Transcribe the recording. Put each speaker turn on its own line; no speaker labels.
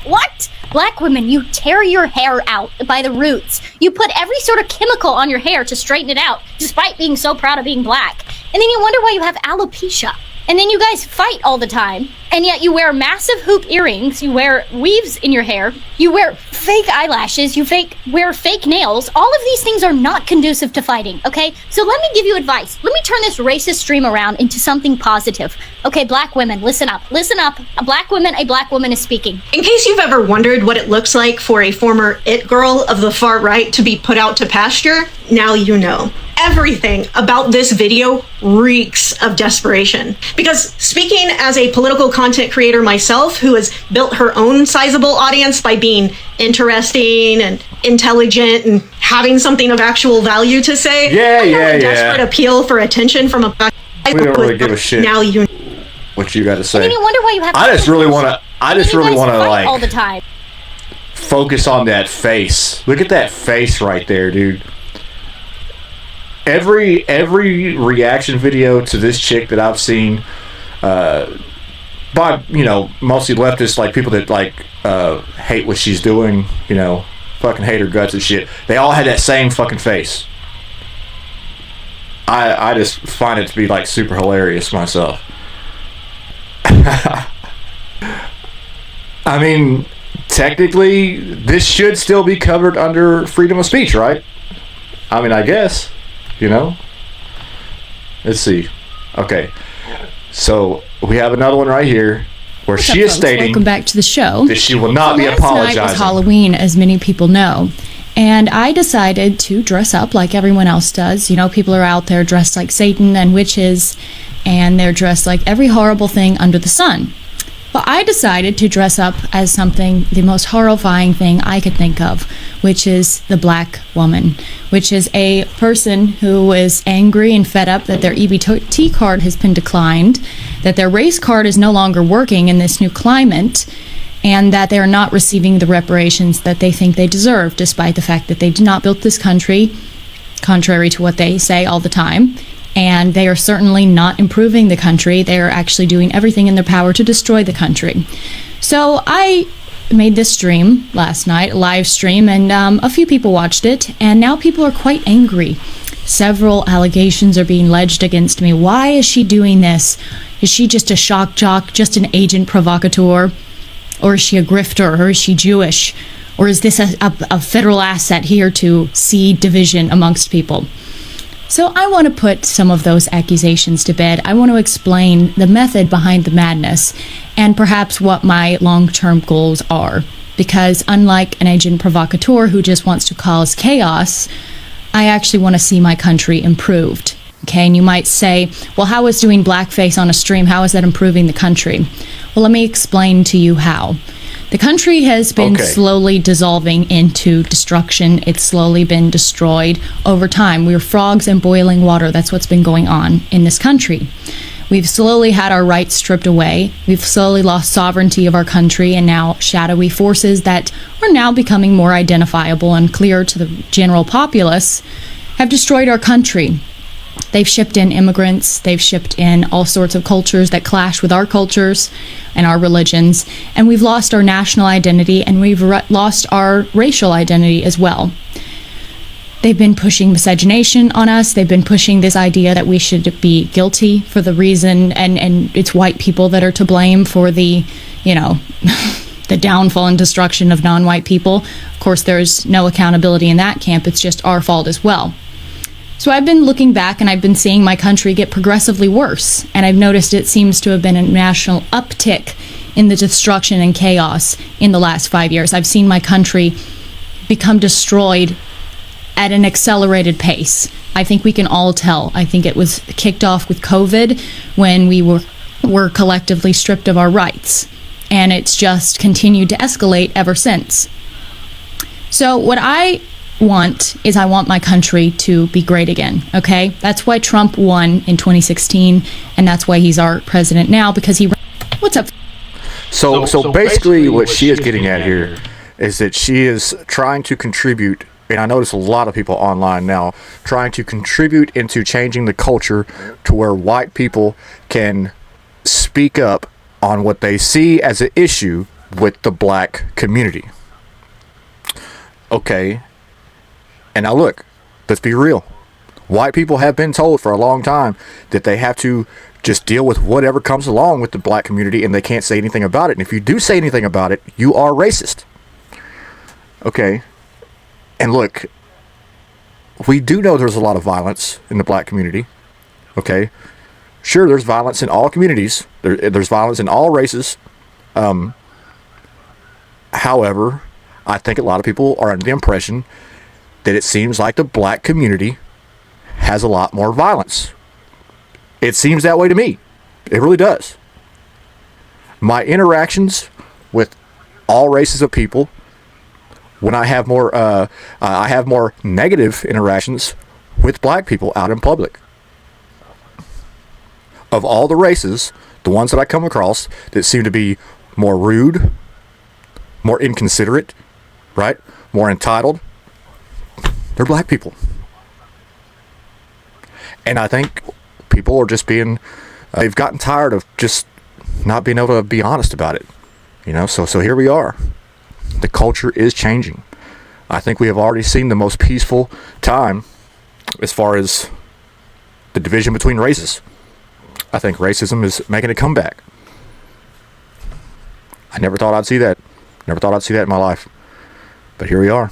What? Black women, you tear your hair out by the roots. You put every sort of chemical on your hair to straighten it out, despite being so proud of being black. And then you wonder why you have alopecia. And then you guys fight all the time, and yet you wear massive hoop earrings, you wear weaves in your hair, you wear fake eyelashes, wear fake nails. All of these things are not conducive to fighting, okay? So let me give you advice. Let me turn this racist stream around into something positive. Okay, black women, listen up. Listen up. A black woman is speaking.
In case you've ever wondered what it looks like for a former it girl of the far right to be put out to pasture, now you know. Everything about this video reeks of desperation. Because speaking as a political content creator myself, who has built her own sizable audience by being interesting and intelligent and having something of actual value to say, desperate appeal for attention from a black.
We don't really give a shit.
Now you know
what you got to say.
And then you wonder why you have.
I just really want to like
all the time.
Focus on that face. Look at that face right there, dude. Every reaction video to this chick that I've seen, by mostly leftists, like people that like hate what she's doing, fucking hate her guts and shit. They all had that same fucking face. I just find it to be like super hilarious myself. I mean, technically, this should still be covered under freedom of speech, right? I mean, I guess. Let's see. Okay, so we have another one right here where she is stating,
welcome back to the show,
that she will not be apologizing.
Last night was Halloween, as many people know, and I decided to dress up like everyone else does. People are out there dressed like Satan and witches, and they're dressed like every horrible thing under the sun. Well, I decided to dress up as something, the most horrifying thing I could think of, which is the black woman, which is a person who is angry and fed up that their EBT card has been declined, that their race card is no longer working in this new climate, and that they are not receiving the reparations that they think they deserve, despite the fact that they did not build this country, contrary to what they say all the time. And they are certainly not improving the country. They are actually doing everything in their power to destroy the country. So I made this stream last night, a live stream, and a few people watched it, and now people are quite angry. Several allegations are being alleged against me. Why is she doing this? Is she just a shock jock, just an agent provocateur? Or is she a grifter? Or is she Jewish? Or is this a federal asset here to seed division amongst people? So I want to put some of those accusations to bed. I want to explain the method behind the madness and perhaps what my long-term goals are. Because unlike an agent provocateur who just wants to cause chaos, I actually want to see my country improved. Okay, and you might say, well, how is doing blackface on a stream, how is that improving the country? Well, let me explain to you how. The country has been slowly dissolving into destruction. It's slowly been destroyed over time. We're frogs in boiling water. That's what's been going on in this country. We've slowly had our rights stripped away. We've slowly lost sovereignty of our country, and now shadowy forces that are now becoming more identifiable and clear to the general populace have destroyed our country. They've shipped in immigrants, they've shipped in all sorts of cultures that clash with our cultures and our religions, and we've lost our national identity, and we've lost our racial identity as well. They've been pushing miscegenation on us. They've been pushing this idea that we should be guilty for the reason, and it's white people that are to blame for the, the downfall and destruction of non-white people. Of course, there's no accountability in that camp. It's just our fault as well. So I've been looking back, and I've been seeing my country get progressively worse, and I've noticed it seems to have been a national uptick in the destruction and chaos in the last 5 years. I've seen my country become destroyed at an accelerated pace. I think we can all tell. I think it was kicked off with COVID when we were collectively stripped of our rights, and it's just continued to escalate ever since. So what I want my country to be great again, okay? That's why Trump won in 2016, and that's why he's our president now, because he... What's up?
So basically what she is getting at here is that she is trying to contribute, and I notice a lot of people online now, trying to contribute into changing the culture to where white people can speak up on what they see as an issue with the black community. Okay. And now look, let's be real. White people have been told for a long time that they have to just deal with whatever comes along with the black community, and they can't say anything about it. And if you do say anything about it, you are racist. Okay. And look, we do know there's a lot of violence in the black community. Okay. Sure, there's violence in all communities. There's violence in all races. However, I think a lot of people are under the impression that it seems like the black community has a lot more violence. It seems that way to me. It really does. My interactions with all races of people, when I have more negative interactions with black people out in public. Of all the races, the ones that I come across that seem to be more rude, more inconsiderate, right? More entitled, they're black people. And I think people are just being, they've gotten tired of just not being able to be honest about it. You know, so here we are. The culture is changing. I think we have already seen the most peaceful time as far as the division between races. I think racism is making a comeback. I never thought I'd see that. Never thought I'd see that in my life. But here we are.